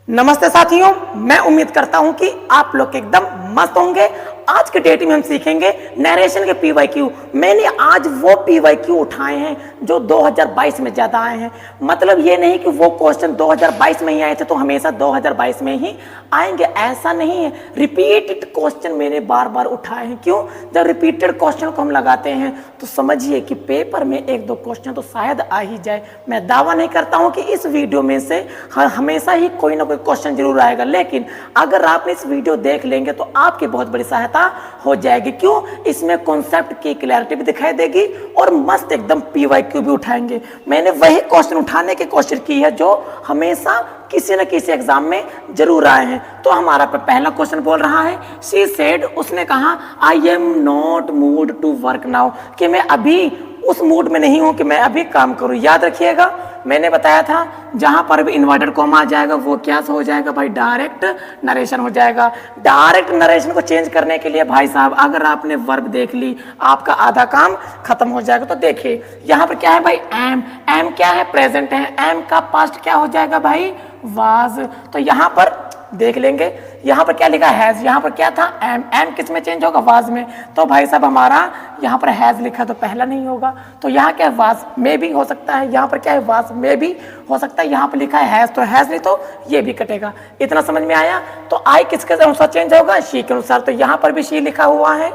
नमस्ते साथियों, मैं उम्मीद करता हूं कि आप लोग एकदम मस्त होंगे। आज के डेट में हम सीखेंगे नरेशन के पीवाईक्यू। मैंने आज वो पीवाईक्यू उठाए हैं जो 2022 में ज्यादा आए हैं। मतलब ये नहीं कि वो क्वेश्चन 2022 में ही आए थे तो हमेशा 2022 में ही आएंगे, ऐसा नहीं है। रिपीटेड क्वेश्चन मैंने बार बार उठाए हैं। क्यों? जब रिपीटेड क्वेश्चन को हम लगाते हैं तो समझिए कि पेपर में एक दो क्वेश्चन तो शायद आ ही जाए। मैं दावा नहीं करता हूं कि इस वीडियो में से हमेशा ही कोई ना कोई क्वेश्चन जरूर आएगा, लेकिन अगर आप इस वीडियो देख लेंगे तो आपकी बहुत बड़ी सहायता हो जाएगी। क्यों? इसमें कॉन्सेप्ट की क्लैरिटी भी दिखाई देगी और मस्त एकदम पीवाईक्यू भी उठाएंगे। मैंने वही क्वेश्चन उठाने की कोशिश की है जो हमेशा किसी न किसी एग्जाम में जरूर आए हैं। तो हमारा पहला क्वेश्चन बोल रहा है, शी सेड, उसने कहा, I am not mood to work now, कि मैं अभी उस मूड में नहीं हूं कि मैं अभी काम करूं। याद रखिएगा, मैंने बताया था जहां पर भी इन्वर्टेड कॉमा आ जाएगा वो क्या हो जाएगा भाई, डायरेक्ट नरेशन हो जाएगा। डायरेक्ट नरेशन को चेंज करने के लिए भाई साहब अगर आपने वर्ब देख ली आपका आधा काम खत्म हो जाएगा। तो देखिए यहां पर क्या है भाई, एम। एम क्या है? प्रेजेंट है। एम का पास्ट क्या हो जाएगा भाई, वाज। तो यहां पर देख लेंगे, यहां पर क्या लिखा है, हैज। यहां पर क्या था, एम। एम किस में चेंज होगा, वाज में। तो भाई साहब हमारा यहां पर हैज लिखा तो पहला नहीं होगा, तो यहां क्या है, वाज में भी हो सकता है। यहां पर क्या है, वाज में भी हो सकता है। यहां पर लिखा है हैज, तो हैज नहीं तो ये भी कटेगा। इतना समझ में आया? तो आई किसके अनुसार चेंज होगा, शी के अनुसार। तो यहां पर भी शी लिखा हुआ है,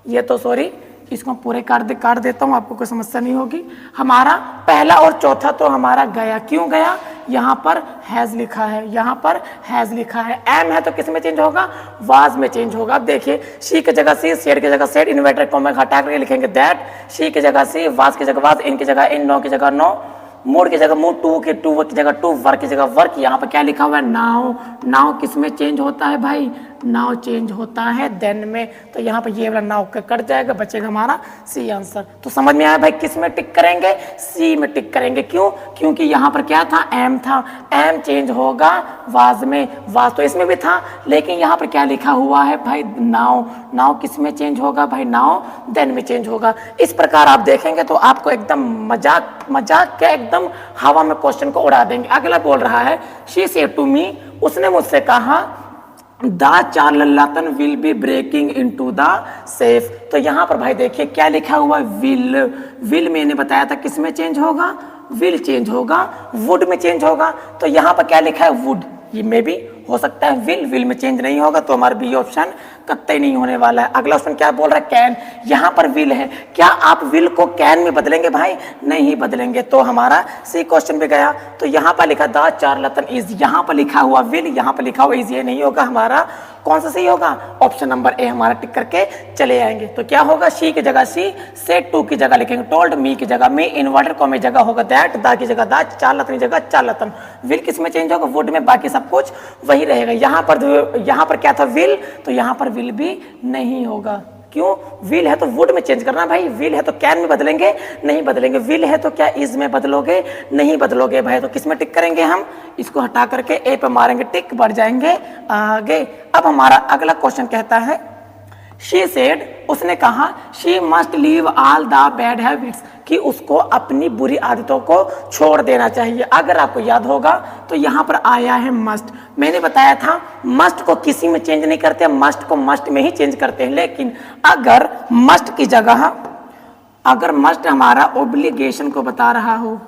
ये तो सॉरी इसको पूरे काट देता हूं, आपको कोई समस्या नहीं होगी। हमारा पहला और चौथा तो हमारा गया। क्यों गया? यहां पर हैज लिखा है, यहां पर हैज लिखा है। एम है तो किस में चेंज होगा, वाज में चेंज होगा। अब देखिए, शी की जगह सी, सेड की जगह सेड, इन्वर्टेड कॉमा हटा करके लिखेंगे दैट। शी की जगह सी, वाज की जगह वाज, इन की जगह इन, नो की जगह नो, मूड की जगह मूड, टू की जगह टू, वर्क की जगह वर्क। यहाँ पर क्या लिखा हुआ है, नाउ। नाउ किस में चेंज होता है भाई, नाउ चेंज होता है देन में। तो यहाँ पर ये वाला नाउ कट जाएगा, बचेगा हमारा सी आंसर। तो समझ में आया भाई, किस में टिक करेंगे, सी में टिक करेंगे। क्यों? क्योंकि यहाँ पर क्या था, एम था। एम चेंज होगा वाज में, वाज तो इसमें भी था, लेकिन यहाँ पर क्या लिखा हुआ है भाई, नाउ। नाउ किस में चेंज होगा भाई, नाउ देन में चेंज होगा। इस प्रकार आप देखेंगे तो आपको एकदम मजाक के एकदम हवा में क्वेश्चन को उड़ा देंगे। अगला बोल रहा है, शी सेड टू मी, उसने मुझसे कहा, the charlatan will be breaking into the safe. तो यहां पर भाई देखिए क्या लिखा हुआ, विल। विल मैंने बताया था किस में चेंज होगा, विल चेंज होगा, वुड में चेंज होगा। तो यहां पर क्या लिखा है, वुड। ये में भी हो सकता है, विल में चेंज नहीं होगा, तो हमारा बी ऑप्शन कतई नहीं होने वाला है। अगला ऑप्शन क्या बोल रहा है, कैन। यहाँ पर विल है, क्या आप विल को कैन में बदलेंगे भाई, नहीं बदलेंगे। तो हमारा सी क्वेश्चन पे गया। तो यहाँ पर लिखा द चार्लटन इज, यहाँ पर लिखा हुआ विल, यहाँ पर लिखा हुआ इज, ये नहीं होगा। हमारा कौन सा सही होगा, ऑप्शन नंबर ए हमारा टिक करके चले आएंगे। तो क्या होगा, शी की जगह सी, सेड टू की जगह लिखेंगे टोल्ड, मी की जगह मी, इन्वर्टेड कॉमा जगह होगा दैट, द की जगह द, चार्लटन की जगह चार्लटन। विल किस में चेंज होगा, वुड में, बाकी सब कुछ वही रहेगा। यहाँ पर क्या था, विल, तो यहाँ पर विल भी नहीं होगा। क्यों? विल है तो वुड में चेंज करना भाई, विल है तो कैन में बदलेंगे, नहीं बदलेंगे। विल है तो क्या इज में बदलोगे, नहीं बदलोगे भाई। तो किस में टिक करेंगे हम, इसको हटा करके ए पे मारेंगे टिक, बढ़ जाएंगे आगे। अब हमारा अगला क्वेश्चन कहता है, शी सेड, उसने कहा, she must leave all the bad habits, कि उसको अपनी बुरी आदतों को छोड़ देना चाहिए। अगर आपको याद होगा तो यहाँ पर आया है मस्ट। मैंने बताया था मस्ट को किसी में चेंज नहीं करते, मस्ट को मस्ट में ही चेंज करते हैं। लेकिन अगर मस्ट की जगह, अगर मस्ट हमारा ओब्लिगेशन को बता रहा हो,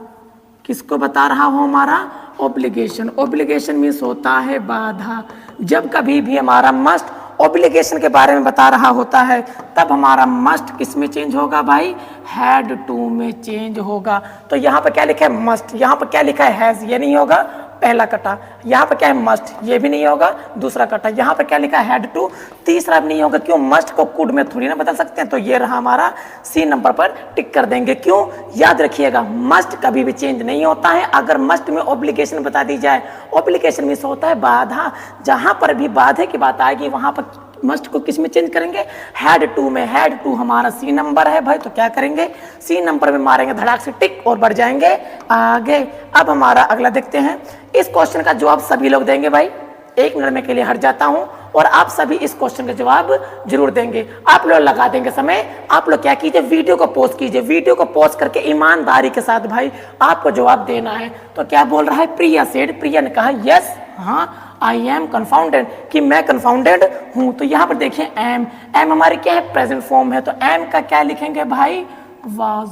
किसको बता रहा हो, हमारा ओब्लिगेशन। ओब्लिगेशन मीन्स होता है बाधा। जब कभी भी हमारा मस्ट ऑब्लिगेशन के बारे में बता रहा होता है तब हमारा मस्ट किस में चेंज होगा भाई, हैड टू में चेंज होगा। तो यहाँ पर क्या लिखा है, मस्ट। यहाँ पर क्या लिखा है, हैज, ये नहीं होगा, पहला कटा। यहाँ पर क्या है, मस्ट, ये भी नहीं होगा, दूसरा कटा। यहाँ पर क्या लिखा है, हैड टू, तीसरा भी नहीं होगा। क्यों? मस्ट को कुड में थोड़ी ना बदल सकते हैं। तो ये रहा हमारा सी नंबर पर टिक कर देंगे। क्यों? याद रखिएगा, मस्ट कभी भी चेंज नहीं होता है अगर मस्ट में ऑब्लिगेशन बता दी जाए। ऑब्लिगेशन मीन्स होता है बाधा। जहां पर भी बाधे की बात आएगी वहां पर मस्ट को किस में चेंज करेंगे, हैड टू में। हैड टू हमारा सी नंबर है भाई, तो क्या करेंगे, सी नंबर में मारेंगे धड़ाक से टिक और बढ़ जाएंगे आगे। अब हमारा अगला देखते हैं। इस क्वेश्चन का जवाब सभी लोग देंगे भाई, एक मिनट में के लिए हट जाता हूं और आप सभी इस क्वेश्चन का जवाब जरूर देंगे। आप लोग लगा देंगे समय, आप लोग क्या कीजिए, वीडियो को पॉज कीजिए, वीडियो को पॉज करके ईमानदारी के साथ भाई आपको जवाब देना है। तो क्या बोल रहा है, प्रिया सेड, प्रिया ने कहा यस, हाँ आई एम कन्फाउंडेड, कि मैं कन्फाउंडेड हूं। तो यहाँ पर देखिए एम, एम हमारी क्या है, प्रेजेंट फॉर्म है, तो एम का क्या लिखेंगे भाई, वाज।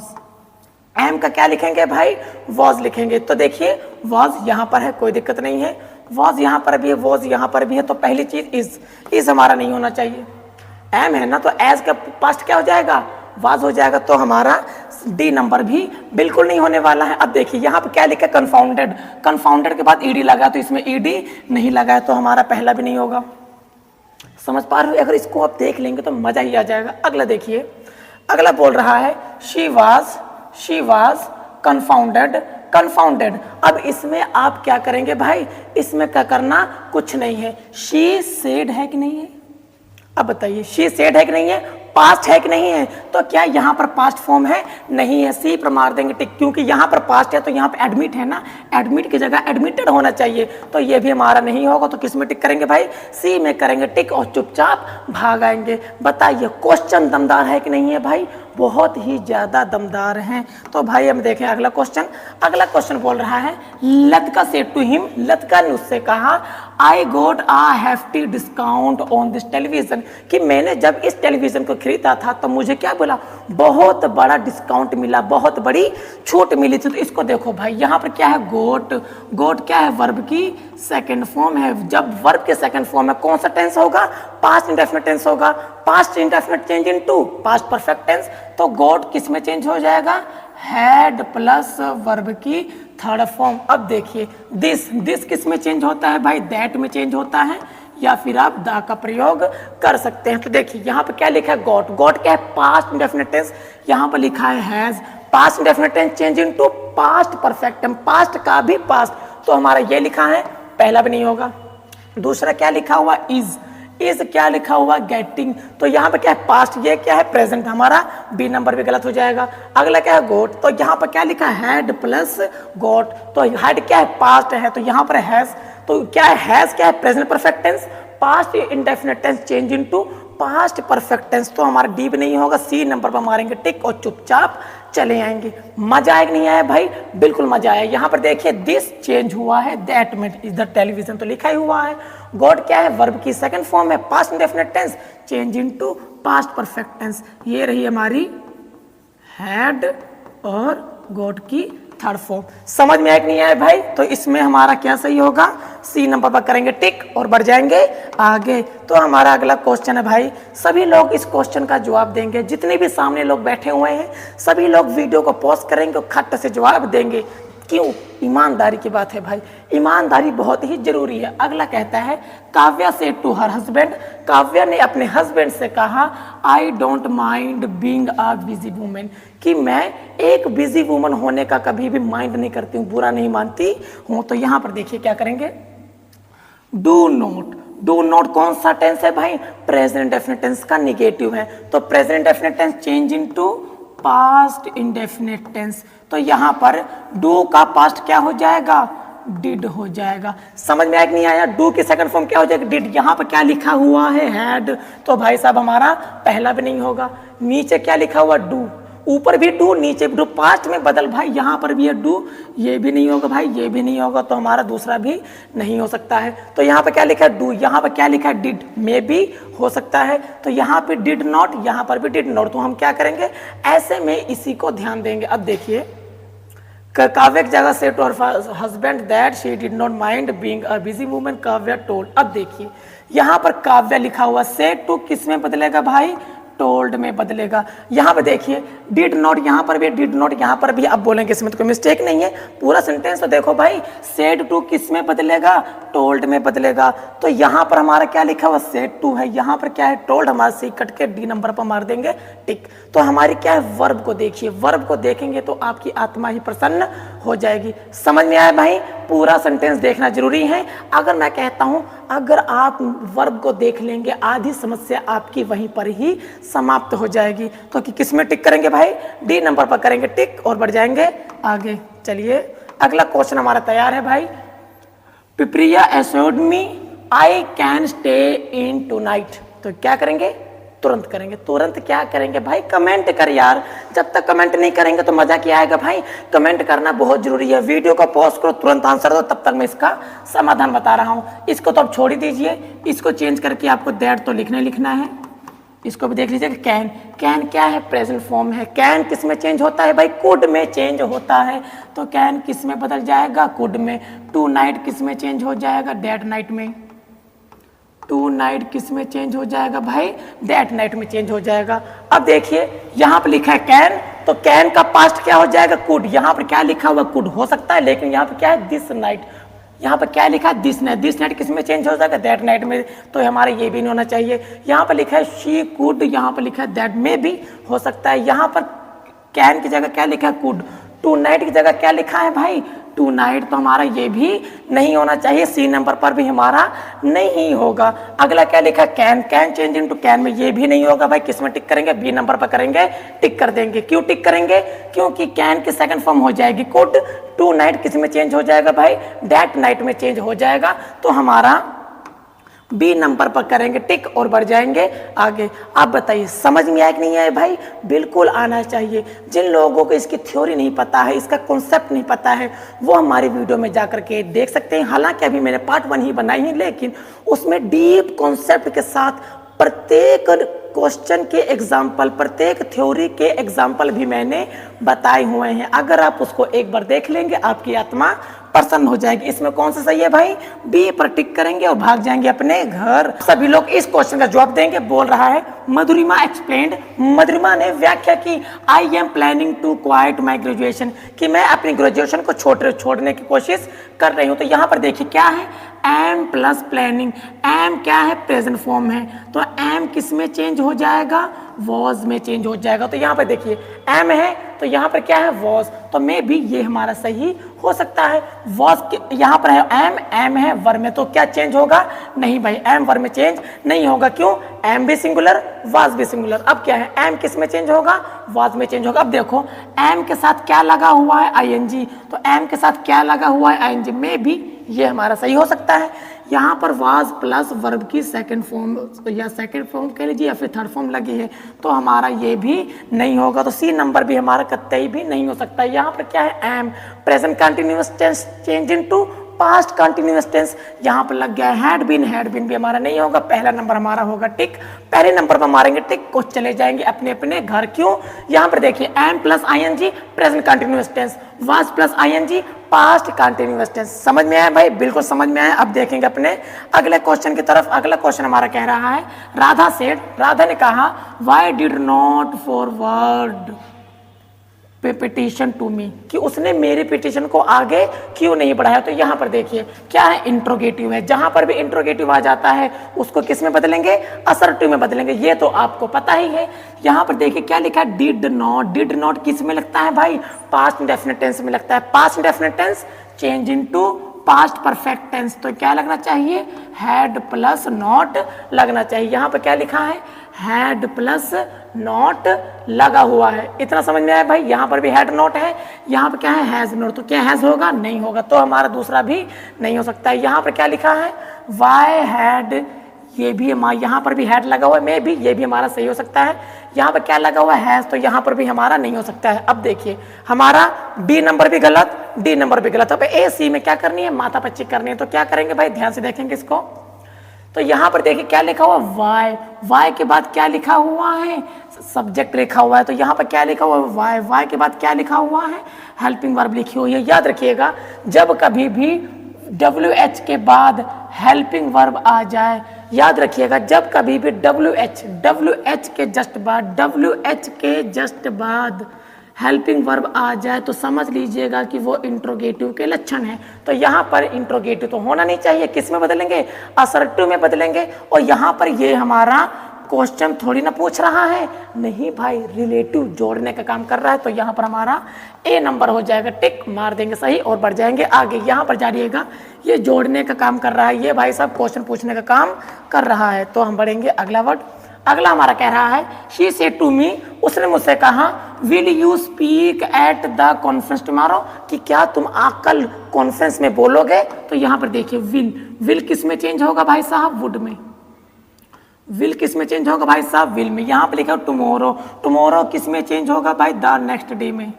एम का क्या लिखेंगे भाई, वॉज लिखेंगे। तो देखिए वॉज यहाँ पर है, कोई दिक्कत नहीं है, वॉज यहाँ पर भी है, वॉज यहाँ पर भी है। तो पहली चीज इज हमारा नहीं होना चाहिए, एम है ना, तो एज का पास्ट क्या हो जाएगा, वाज हो जाएगा। तो हमारा डी नंबर भी बिल्कुल नहीं होने वाला है। अब देखिए यहाँ पे क्या लिखा, कंफाउंडेड, कंफाउंडेड के बाद ईडी लगा, तो इसमें ईडी नहीं लगा है, तो हमारा पहला भी नहीं होगा। समझ पा रहे हो, अगर इसको आप देख लेंगे तो मजा ही आ जाएगा। अगला देखिए, अगला बोल रहा है शी वाज कंफाउंडेड, कंफाउंडेड। अब इसमें आप क्या करेंगे भाई, इसमें क्या करना कुछ नहीं है, शी सेड है कि नहीं है, अब बताइए शी सेड है कि नहीं है, पास्ट है कि नहीं है। तो क्या यहाँ पर पास्ट फॉर्म है, नहीं है, सी पर मार देंगे टिक, क्योंकि यहाँ पर पास्ट है तो यहाँ पर एडमिट है ना, एडमिट की जगह एडमिटेड होना चाहिए, तो ये भी हमारा नहीं होगा। तो किस में टिक करेंगे भाई, सी में करेंगे टिक और चुपचाप भाग आएंगे। बताइए क्वेश्चन दमदार है कि नहीं है भाई, बहुत ही ज्यादा दमदार हैं। तो भाई हम देखें अगला क्वेश्चन। अगला क्वेश्चन बोल रहा है Latika said to him, Latika ने उससे कहा I got a hefty discount on this television, कि मैंने जब इस टेलीविजन को खरीदा था तो मुझे क्या बोला, बहुत बड़ा डिस्काउंट मिला, बहुत बड़ी छूट मिली थी। तो इसको देखो भाई, यहाँ पर क्या है, गोट, गोट क्या है, वर्ब की सेकंड फॉर्म है। जब वर्ब के सेकंड फॉर्म में कौन सा टेंस होगा, पास्ट इंडेफिनिट टेंस होगा, past indefinite change into past perfect tense. तो गोट किस में चेंज हो जाएगा, हैड प्लस वर्ब की थर्ड फॉर्म। अब देखिए दिस किस में चेंज होता है भाई, दैट में चेंज होता है, या फिर आप दा का प्रयोग कर सकते हैं। तो देखिए यहाँ पे क्या लिखा है, गॉट, गॉट क्या है, पास्ट इंडेफिनिट टेंस, यहाँ पर लिखा है has, past indefinite tense change into past perfect tense, past का भी पास्ट, तो हमारा ये लिखा है, पहला भी नहीं होगा। दूसरा क्या लिखा हुआ, इज क्या लिखा हुआ, गेटिंग, तो यहाँ पे क्या है, पास्ट, ये क्या है, प्रेजेंट, हमारा बी नंबर भी गलत हो जाएगा। अगला क्या है, गोट, तो यहाँ पर क्या लिखा है, हैड प्लस गोट, तो हैड क्या है, पास्ट है, तो यहाँ पर हैज, तो क्या है, हैज क्या है, present perfect tense, past indefinite tense change into past perfect tense, तो हमारा डी भी नहीं होगा, सी नंबर पर मारेंगे टिक और चुपचाप चले आएंगे। मजा आया कि नहीं आया भाई, बिल्कुल मजा आया। यहाँ पर देखिए दिस चेंज हुआ है, दैट में इधर टेलीविजन तो लिखा ही हुआ है। गॉड क्या है, वर्ब की सेकंड फॉर्म है, past indefinite tense change into past perfect tense, ये रही हमारी हैड और गॉड की थर्ड फॉर्म। समझ में आया कि नहीं आया भाई, तो इसमें हमारा क्या सही होगा, सी नंबर पर करेंगे टिक और बढ़ जाएंगे आगे। तो हमारा अगला क्वेश्चन है भाई, सभी लोग इस क्वेश्चन का जवाब देंगे, जितने भी सामने लोग बैठे हुए हैं सभी लोग वीडियो को पॉज करेंगे और खट से जवाब देंगे। क्यों, ईमानदारी की बात है भाई, ईमानदारी बहुत ही जरूरी है। अगला कहता है काव्या से टू हर हस्बैंड, काव्या ने अपने हस्बैंड से कहा I don't mind being a busy women, कि मैं एक बिजी वूमन होने का कभी भी माइंड नहीं करती हूँ, बुरा नहीं मानती हूँ। तो यहाँ पर देखिए क्या करेंगे, डू नॉट, डू नॉट कौन सा टेंस है भाई, प्रेजेंट इंडेफिनिट टेंस का निगेटिव है, तो present indefinite tense change into past indefinite tense, तो यहाँ पर डू का पास्ट क्या हो जाएगा, डिड हो जाएगा। समझ में आया कि नहीं आया, डू की सेकंड फॉर्म क्या हो जाएगा, डिड। यहाँ पर क्या लिखा हुआ है, हैड, तो भाई साहब हमारा पहला भी नहीं होगा। नीचे क्या लिखा हुआ, डू, ऊपर भी डू नीचे भी डू, पास्ट में बदल भाई, यहाँ पर भी है डू, ये भी नहीं होगा भाई, ये भी नहीं होगा, तो हमारा दूसरा भी नहीं हो सकता है। तो यहाँ पे क्या लिखा है, डू, यहाँ पे क्या लिखा है, डिड, में भी हो सकता है, तो यहाँ पे डिड नॉट, यहाँ पर भी डिड नॉट, तो हम क्या करेंगे, ऐसे में इसी को ध्यान देंगे। अब देखिए काव्या की जगह से to her husband that she did not mind being a busy woman, Kavya told. अब देखिए यहाँ पर काव्या लिखा हुआ, से टू किस में बदलेगा भाई, टोल्ड में बदलेगा। यहाँ पे देखिए डिड नॉट, यहाँ पर भी डिड नॉट, यहाँ पर भी। अब बोलेंगे इसमें तो कोई मिस्टेक नहीं है, पूरा सेंटेंस तो देखो भाई, सेड टू किस में बदलेगा, टोल्ड में बदलेगा। तो यहाँ पर हमारा क्या लिखा हुआ, सेड टू है, यहाँ पर क्या है, टोल्ड, हमारा सी कट के डी नंबर पर मार देंगे टिक। तो हमारी क्या है, वर्ब को देखिए, वर्ब को देखेंगे तो आपकी आत्मा ही प्रसन्न हो जाएगी। समझ में आया भाई, पूरा सेंटेंस देखना जरूरी है। अगर मैं कहता हूं अगर आप वर्ब को देख लेंगे आधी समस्या आपकी वहीं पर ही समाप्त हो जाएगी। तो किस में टिक करेंगे भाई, डी नंबर पर करेंगे टिक और बढ़ जाएंगे आगे। चलिए अगला क्वेश्चन हमारा तैयार है भाई। Priya assured me I can stay in tonight, तो क्या करेंगे, तुरंत करेंगे। तुरंत क्या करेंगे भाई, कमेंट कर यार, जब तक कमेंट नहीं करेंगे तो मजा क्या आएगा भाई, कमेंट करना बहुत जरूरी है। वीडियो को पॉज करो, तुरंत आंसर दो, तब तक मैं इसका समाधान बता रहा हूं। इसको तो अब छोड़ ही दीजिए, इसको चेंज करके आपको दैट तो लिखना है। इसको भी देख लीजिए, कैन, कैन क्या है, प्रेजेंट फॉर्म है। कैन किस में चेंज होता है भाई, कुड में चेंज होता है। तो कैन किस में बदल जाएगा, कुड में। टू नाइट किस में चेंज हो जाएगा, दैट नाइट में। टू नाइट किस में चेंज हो जाएगा भाई, दैट नाइट में चेंज हो जाएगा। अब देखिए यहाँ पर लिखा है कैन, तो कैन का पास्ट क्या हो जाएगा, कुड। यहाँ पर क्या लिखा हुआ, कुड हो सकता है, लेकिन यहाँ पर क्या है, दिस नाइट। यहाँ पर क्या लिखा है, दिस नाइट। दिस नाइट किस में चेंज हो जाएगा, दैट नाइट में, तो हमारे ये भी नहीं होना चाहिए। यहाँ पर लिखा है शी कुड, यहाँ पर लिखा है दैट में भी हो सकता है। यहाँ पर कैन की जगह क्या लिखा है, कुड। टू नाइट की जगह क्या लिखा है भाई, टू नाइट, तो हमारा ये भी नहीं होना चाहिए। सी नंबर पर भी हमारा नहीं होगा। अगला क्या लिखा है, can, can change into can में, ये भी नहीं होगा भाई। किस में टिक करेंगे, बी नंबर पर करेंगे, टिक कर देंगे। क्यों टिक करेंगे, क्योंकि कैन की सेकंड फॉर्म हो जाएगी कुड। टू नाइट किस में चेंज हो जाएगा भाई, दैट नाइट में चेंज हो जाएगा, तो हमारा बी नंबर पर करेंगे टिक और बढ़ जाएंगे आगे। आप बताइए समझ में आया कि नहीं आया भाई, बिल्कुल आना चाहिए। जिन लोगों को इसकी थ्योरी नहीं पता है, इसका कॉन्सेप्ट नहीं पता है, वो हमारी वीडियो में जाकर के देख सकते हैं। हालांकि अभी मैंने पार्ट 1 ही बनाई है, लेकिन उसमें डीप कॉन्सेप्ट के साथ प्रत्येक क्वेश्चन के एग्जाम्पल, प्रत्येक थ्योरी के एग्जाम्पल भी मैंने बताए हुए हैं। अगर आप उसको एक बार देख लेंगे, आपकी आत्मा प्रसन्न हो जाएगी। इसमें कौन सा सही है भाई, बी पर टिक करेंगे और भाग जाएंगे अपने घर। सभी लोग इस क्वेश्चन का जवाब देंगे। बोल रहा है मधुरिमा एक्सप्लेन्ड, मधुरिमा ने व्याख्या की, I am planning to quit my graduation, कि मैं अपनी ग्रेजुएशन को छोड़ने की कोशिश कर रही हूँ। तो यहाँ पर देखिए क्या है, एम प्लस प्लानिंग। एम क्या है, प्रेजेंट फॉर्म है, तो एम किस में चेंज हो जाएगा, वॉज में चेंज हो जाएगा। तो यहाँ पर देखिए एम है, तो यहाँ पर क्या है, वॉज, तो मे भी ये हमारा सही हो सकता है। वॉज यहाँ पर है एम, एम है वर में, तो क्या चेंज होगा, नहीं भाई, एम वर में चेंज नहीं होगा। क्यों, एम भी सिंगुलर, वॉज भी सिंगुलर। अब क्या है, एम किस में चेंज होगा, वॉज में चेंज होगा। अब देखो एम के साथ क्या लगा हुआ है, आईएनजी, तो एम के साथ क्या लगा हुआ है, आईएनजी, में भी ये हमारा सही हो सकता है। यहाँ पर वाज प्लस वर्ब की सेकंड फॉर्म या सेकंड फॉर्म कह लीजिए या फिर थर्ड फॉर्म लगी है, तो हमारा ये भी नहीं होगा। तो सी नंबर भी हमारा कतई भी नहीं हो सकता। यहाँ पर क्या है, am, present continuous tense change into past continuous tense, यहाँ पर लग गया हैड बीन भी हमारा नहीं होगा। पहला नंबर हमारा होगा टिक, पहले नंबर पर मारेंगे टिक को चले जाएंगे अपने अपने घर। क्यों, यहाँ पर देखिए am plus ING present continuous tense, was plus ING past continuous tense. समझ में आया भाई, बिल्कुल समझ में आया। अब देखेंगे अपने अगले क्वेश्चन की तरफ। अगला क्वेश्चन हमारा कह रहा है, राधा सेड, राधा ने कहा, why did not forward petition to me, कि उसने मेरे पिटिशन को आगे क्यों नहीं बढ़ाया। तो यहाँ पर देखिए क्या है, इंट्रोगेटिव है। जहां पर भी इंट्रोगेटिव आ जाता है उसको किस में बदलेंगे, असर्टिव में बदलेंगे, ये तो आपको पता ही है। यहाँ पर देखिए क्या लिखा है, डिड नॉट। डिड नॉट किस में लगता है भाई, पास्ट इंडेफिनिट टेंस में लगता है। Past indefinite tense change into past perfect tense, तो क्या लगना चाहिए, हैड प्लस नॉट लगना चाहिए। यहाँ पर क्या लिखा है, हैड प्लस नॉट लगा हुआ है। इतना समझ में आया भाई। यहाँ पर भी हैड नॉट है, यहाँ पर क्या है, हैज नॉट, तो क्या हैज होगा, नहीं होगा, तो हमारा दूसरा भी नहीं हो सकता है। यहाँ पर क्या लिखा है, वाई हैड, ये भी यहाँ पर भी हैड लगा हुआ है, मे भी ये भी हमारा सही हो सकता है। यहाँ पर क्या लगा हुआ है, हैज, तो यहाँ पर भी हमारा नहीं हो सकता है। अब देखिए हमारा बी नंबर भी गलत, डी नंबर भी गलत। अब ए सी में क्या करनी है, माथा पच्ची करनी है, तो क्या करेंगे भाई, ध्यान से देखेंगे इसको। तो यहाँ पर देखिए क्या लिखा हुआ, वाई, वाई के बाद क्या लिखा हुआ है, सब्जेक्ट लिखा हुआ है, तो यहाँ पर क्या लिखा हुआ है, वाई, वाई के बाद क्या लिखा हुआ है, हेल्पिंग वर्ब लिखी हुई है। याद रखिएगा जब कभी भी WH के बाद हेल्पिंग वर्ब आ जाए, याद रखिएगा जब कभी भी WH के जस्ट बाद हेल्पिंग वर्ब आ जाए तो समझ लीजिएगा कि वो इंट्रोगेटिव के लक्षण है। तो यहाँ पर इंट्रोगेटिव तो होना नहीं चाहिए, किस में बदलेंगे, असर्टिव में बदलेंगे। और यहाँ पर ये हमारा क्वेश्चन थोड़ी ना पूछ रहा है, नहीं भाई, रिलेटिव जोड़ने का काम कर रहा है, तो यहाँ पर हमारा ए नंबर हो जाएगा, टिक मार देंगे सही और बढ़ जाएंगे आगे। यहाँ पर जानिएगा ये जोड़ने का काम कर रहा है, ये भाई साहब क्वेश्चन पूछने का काम कर रहा है। तो हम बढ़ेंगे अगला वर्ड। अगला हमारा कह रहा है शी सेड टू मी, उसने मुझसे कहा will you speak at the conference tomorrow, कि क्या तुम कल कॉन्फ्रेंस में बोलोगे। तो यहाँ पर देखिए विल किस में चेंज होगा भाई साहब, वुड में। विल किस में चेंज होगा भाई साहब, विल में। यहाँ पर लिखा टुमारो, टुमारो किस में चेंज होगा भाई, द नेक्स्ट डे में।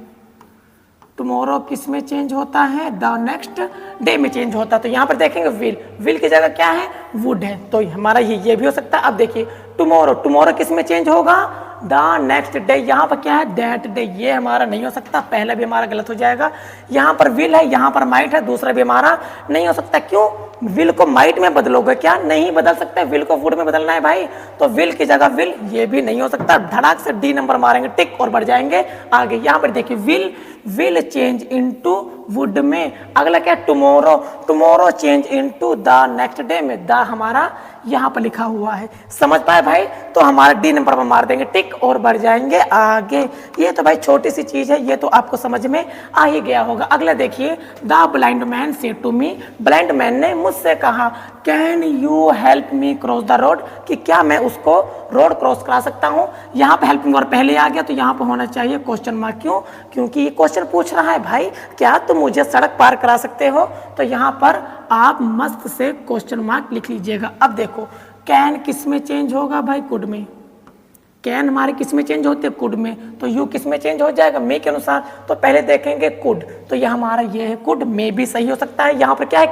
टुमारो किस में चेंज होता है, द नेक्स्ट डे में चेंज होता है। तो यहाँ पर देखेंगे विल की जगह क्या है, वुड है, तो हमारा ये भी हो सकता है। अब देखिए टुमारो किस में चेंज होगा, द नेक्स्ट डे। यहाँ पर क्या है, दैट डे, ये हमारा नहीं हो सकता, पहला भी हमारा गलत हो जाएगा। यहाँ पर विल है, यहाँ पर माइट है, दूसरा भी हमारा नहीं हो सकता। क्यों, विल को माइट में बदलोगे क्या, नहीं बदल सकते, विल को वुड में बदलना है भाई, तो विल की जगह विल, ये भी नहीं हो सकता। धड़ाक से डी नंबर मारेंगे, टिक, और बढ़ जाएंगे आगे। यहाँ पर देखिए विल चेंज इनटू वुड में। अगला क्या है, tomorrow change into the next day में, द हमारा यहाँ पर लिखा हुआ है। समझ पाए भाई, तो हमारा डी नंबर पर मार देंगे टिक, और बढ़ जाएंगे आगे। ये तो भाई छोटी सी चीज है, ये तो आपको समझ में आ ही गया होगा। अगला देखिए, the blind man said to me, blind man ने मुझसे कहा can you help me cross the road, कि क्या मैं उसको रोड क्रॉस करा सकता हूँ। यहाँ पे हेल्पिंग वर्ब पहले आ गया, तो यहाँ पे होना चाहिए क्वेश्चन मार्क। क्यों, क्योंकि ये क्वेश्चन पूछ रहा है भाई क्या तुम मुझे सड़क पार करा सकते हो, तो यहाँ पर आप मस्त से क्वेश्चन मार्क लिख लीजिएगा। अब देखो कैन किस में चेंज होगा भाई, कुड में। कैन हमारे किस में चेंज होते हैं, कुड में। तो यू किस में चेंज हो जाएगा, मे के अनुसार। तो पहले देखेंगे कुड, तो यह हमारा ये है कुड, मे भी सही हो सकता है। यहाँ पर क्या है,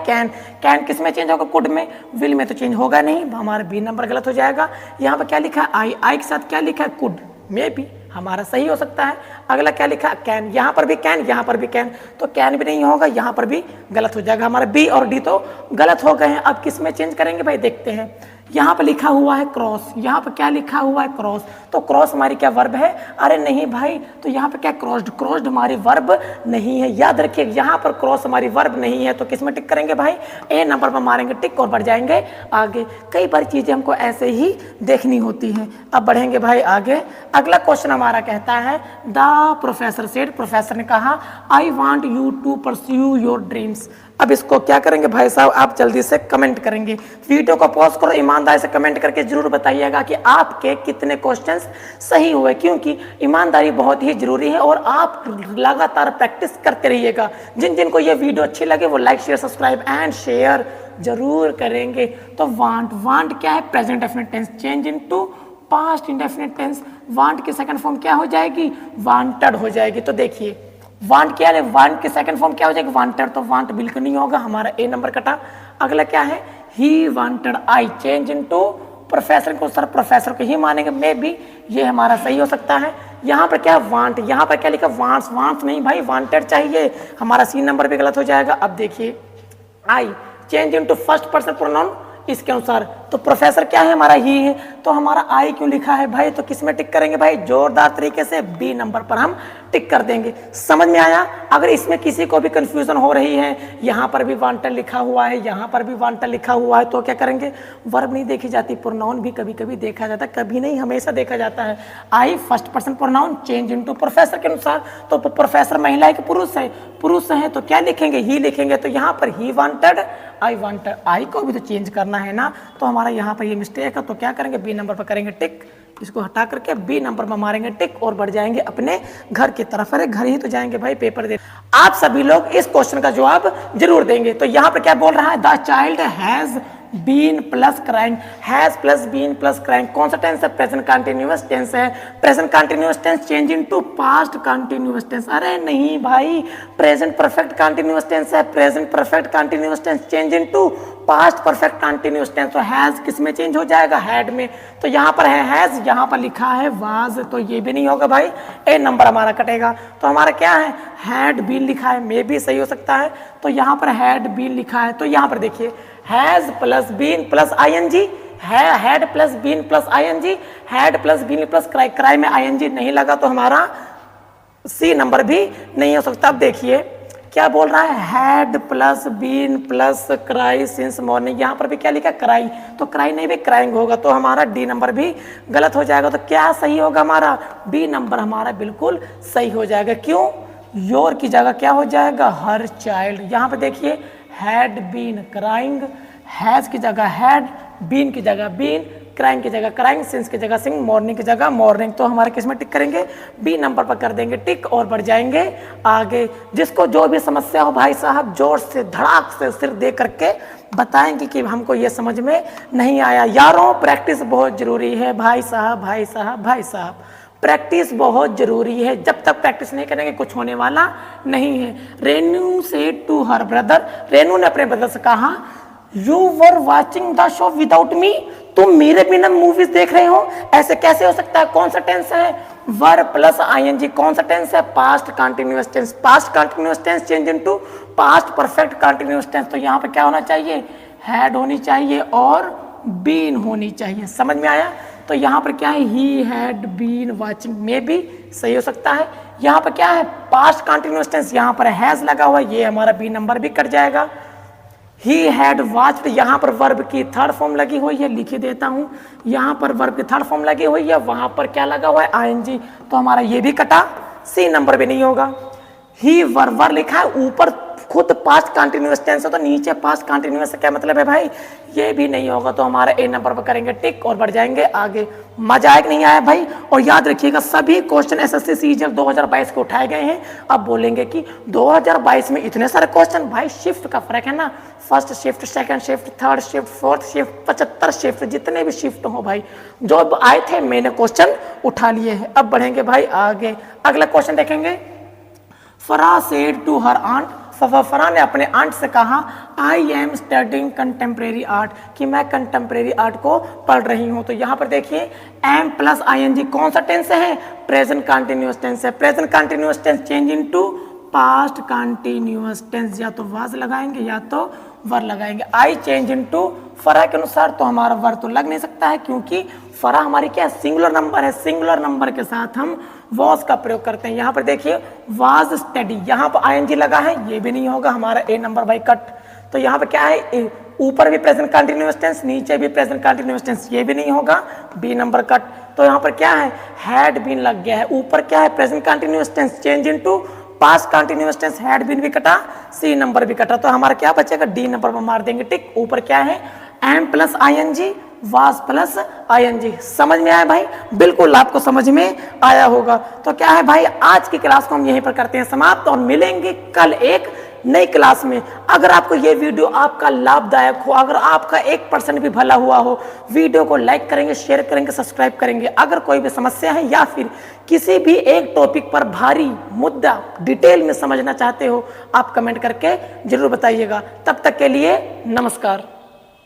कैन किस में चेंज होगा, कुड में। विल में तो चेंज होगा नहीं, हमारा बी नंबर गलत हो जाएगा। यहाँ पर क्या लिखा है, आई के साथ क्या लिखा है, कुड, मे भी हमारा सही हो सकता है। अगला क्या लिखा, कैन, यहाँ पर भी कैन, यहाँ पर भी कैन, तो कैन भी नहीं होगा, यहाँ पर भी गलत हो जाएगा। हमारा बी और डी तो गलत हो गए हैं। अब किस में चेंज करेंगे भाई, देखते हैं। यहाँ पर लिखा हुआ है क्रॉस, यहाँ पर क्या लिखा हुआ है, क्रॉस, तो क्रॉस हमारी क्या वर्ब है, अरे नहीं भाई, तो यहाँ पर क्या क्रॉस्ड हमारी वर्ब नहीं है। याद रखिए यहाँ पर क्रॉस हमारी वर्ब नहीं है, तो किस में टिक करेंगे भाई, ए नंबर पर मारेंगे टिक, और बढ़ जाएंगे आगे। कई बार चीजें हमको ऐसे ही देखनी होती हैं। अब बढ़ेंगे भाई आगे। अगला क्वेश्चन हमारा कहता है द प्रोफेसर सेड, प्रोफेसर ने कहा I want you to pursue your dreams. अब इसको क्या करेंगे भाई साहब, आप जल्दी से कमेंट करेंगे, वीडियो को पॉज करो, ईमानदारी से कमेंट करके जरूर बताइएगा कि आपके कितने क्वेश्चंस सही हुए, क्योंकि ईमानदारी बहुत ही जरूरी है और आप लगातार प्रैक्टिस करते रहिएगा। जिन जिनको ये वीडियो अच्छी लगे वो like share subscribe and share जरूर करेंगे। तो वांट क्या है, present definite tense change into past indefinite tense. Want की सेकंड फॉर्म क्या हो जाएगी, वांटेड हो जाएगी। तो देखिए वांट क्या है, वांट की सेकंड फॉर्म क्या हो जाएगी, वांटेड, तो वांट बिल्कुल नहीं होगा, हमारा ए नंबर कटा। अगला क्या है, he wanted I change into professor को, सर प्रोफेसर को ही मानेंगे, मे भी ये हमारा सही हो सकता है। यहाँ पर क्या वांट, यहाँ पर क्या लिखा वांट्स नहीं भाई, वांटेड चाहिए, हमारा सी नंबर भी गलत हो जाएगा। अब देखिए I change into first person pronoun, इसके अनुसार तो प्रोफेसर क्या है हमारा ही है, तो हमारा आई क्यों लिखा है भाई, तो किस में टिक करेंगे भाई, जोरदार तरीके से बी नंबर पर हम टिक कर देंगे। समझ में आया। अगर इसमें किसी को भी कंफ्यूजन हो रही है, यहाँ पर भी वांटेड लिखा हुआ है, यहाँ पर भी वांटेड लिखा हुआ है, तो क्या करेंगे, वर्ब नहीं देखी जाती, प्रोनाउन भी कभी कभी देखा जाता है, कभी नहीं हमेशा देखा जाता है। I first person pronoun change into professor के अनुसार, तो प्रोफेसर महिला है कि पुरुष है, पुरुष है, तो क्या लिखेंगे, ही लिखेंगे, तो यहाँ पर ही वांटेड आई वांटेड, आई को भी तो चेंज करना है ना, तो हमारा यहाँ पर ये मिस्टेक है, तो क्या करेंगे, बी नंबर पर करेंगे टिक, इसको हटा करके बी नंबर पर मारेंगे टिक, और बढ़ जाएंगे अपने घर की तरफ। अरे घर ही तो जाएंगे भाई पेपर दे। आप सभी लोग इस क्वेश्चन का जवाब जरूर देंगे। तो यहाँ पर क्या बोल रहा है, the child has been plus crying, has plus been plus crying, कौन सा टेंस है, प्रेजेंट कंटिन्यूअस टेंस है। Present continuous tense change into past continuous tense, अरे नहीं भाई, प्रेजेंट परफेक्ट कंटिन्यूअस टेंस है, present perfect continuous tense change into past perfect continuous tense, तो has किस में चेंज हो जाएगा, हैड में, तो यहाँ पर है हैज, यहाँ पर लिखा है वाज, तो ये भी नहीं होगा भाई, ए नंबर हमारा कटेगा। तो हमारा क्या है, हैड बीन लिखा है, मे भी सही हो सकता है, तो यहाँ पर हैड बीन लिखा है, तो यहाँ पर देखिए has plus been plus ING, had plus been plus ING, had plus been plus cry, cry में आईएनजी नहीं लगा, तो हमारा सी नंबर भी नहीं हो सकता। अब देखिए क्या बोल रहा है, had plus been plus cry since morning, यहाँ पर भी क्या लिखा, क्राई, तो क्राई नहीं भी क्राइंग होगा, तो हमारा डी नंबर भी गलत हो जाएगा। तो क्या सही होगा, हमारा बी नंबर हमारा बिल्कुल सही हो जाएगा। क्यों, योर की जगह क्या हो जाएगा, हर चाइल्ड। यहाँ पे देखिए हैड बीन क्राइंग, हैज की जगह हैड, बीन की जगह बीन, क्राइंग की जगह क्राइंग, सिंस की जगह सिंग, मॉर्निंग की जगह मॉर्निंग। तो हमारे किस में टिक करेंगे? बी नंबर पर कर देंगे टिक और बढ़ जाएंगे आगे। जिसको जो भी समस्या हो भाई साहब जोर से धड़ाक से सिर दे करके बताएंगे कि हमको ये समझ में नहीं आया। यारों प्रैक्टिस बहुत जरूरी है भाई साहब, भाई साहब, भाई साहब, प्रैक्टिस बहुत जरूरी है। जब तक प्रैक्टिस नहीं करेंगे कुछ होने वाला नहीं है। रेनू से टू हर ब्रदर, रेनू ने अपने ब्रदर से कहा you were watching the show without me, तुम मेरे बिना मूवीज देख रहे हो, ऐसे कैसे हो सकता है? कौन सा टेंस है? Were plus ING. कौन सा टेंस है? Past continuous tense. Past continuous tense change into past perfect continuous tense. तो यहाँ पे क्या होना चाहिए? हैड होनी चाहिए और बीन होनी चाहिए। समझ में आया? तो यहाँ पर क्या है? ही हैड बीन वॉचिंग, में भी सही हो सकता है। यहाँ पर क्या है? पास्ट कंटिन्यूअस टेंस, यहाँ पर हैज लगा हुआ है, ये हमारा बी नंबर भी कट जाएगा। ही हैड वॉच्ड, यहाँ पर वर्ब की थर्ड फॉर्म लगी हुई है, लिख ही देता हूँ। यहाँ पर वर्ब की थर्ड फॉर्म लगी हुई है, वहां पर क्या लगा हुआ है? आईएनजी। तो हमारा ये भी कटा, सी नंबर भी नहीं होगा। ही वर लिखा है, ऊपर खुद पास्ट कंटिन्यूअस टेंस है तो नीचे पास्ट कंटिन्यूअस से क्या मतलब है भाई? ये भी नहीं होगा। तो हमारा ए नंबर पर करेंगे टिक और बढ़ जाएंगे आगे। मजा आया कि नहीं आया भाई? और याद रखिएगा सभी क्वेश्चन एसएससी सीजीएल 2022 के उठाए गए हैं। अब बोलेंगे कि 2022 में इतने सारे क्वेश्चन, भाई शिफ्ट का फर्क है ना, first shift, second shift, third shift, fourth shift, 75 shift, जितने भी शिफ्ट हो भाई, जो आए थे मैंने क्वेश्चन उठा लिए हैं। अब बढ़ेंगे भाई आगे, अगला क्वेश्चन देखेंगे। फरा सेड टू हर आंट, फरा ने अपने आंट से कहा I am studying contemporary art, कि मैं कंटेम्प्रेरी आर्ट को पढ़ रही हूं। तो यहाँ पर देखिए एम प्लस आईएनजी कौन सा टेंस है? प्रेजेंट कंटिन्यूअस टेंस है। Present continuous tense change into past continuous tense, या तो वाज लगाएंगे या तो वर लगाएंगे। आई चेंज इनटू फरा के अनुसार, तो हमारा वर तो लग नहीं सकता है क्योंकि फरा हमारी क्या सिंगुलर नंबर है, सिंगुलर नंबर के साथ हम वॉज का प्रयोग करते हैं। यहाँ पर देखिए वाज स्टडी, यहाँ पर आईएनजी लगा है, ये भी नहीं होगा, हमारा ए नंबर भाई कट। तो यहाँ पे क्या है? ऊपर भी प्रेजेंट कंटिन्यूअस टेंस, नीचे भी प्रेजेंट कंटिन्यूअस टेंस, ये भी नहीं होगा, बी नंबर कट। तो यहाँ पर क्या है? हैड बीन लग गया है। ऊपर क्या है? Present continuous tense change into past continuous tense, had been भी कटा, सी नंबर भी कटा। तो हमारा क्या बचेगा? डी नंबर पर मार देंगे टिक। ऊपर क्या है? Am plus ING, was plus ING. समझ में आया भाई? बिल्कुल आपको समझ में आया होगा। तो क्या है भाई, आज की क्लास को हम यहीं पर करते हैं समाप्त और मिलेंगे कल एक नई क्लास में। अगर आपको ये वीडियो आपका लाभदायक हो, अगर आपका 1% भी भला हुआ हो, वीडियो को लाइक करेंगे, शेयर करेंगे, सब्सक्राइब करेंगे। अगर कोई भी समस्या है या फिर किसी भी एक टॉपिक पर भारी मुद्दा डिटेल में समझना चाहते हो, आप कमेंट करके जरूर बताइएगा। तब तक के लिए नमस्कार।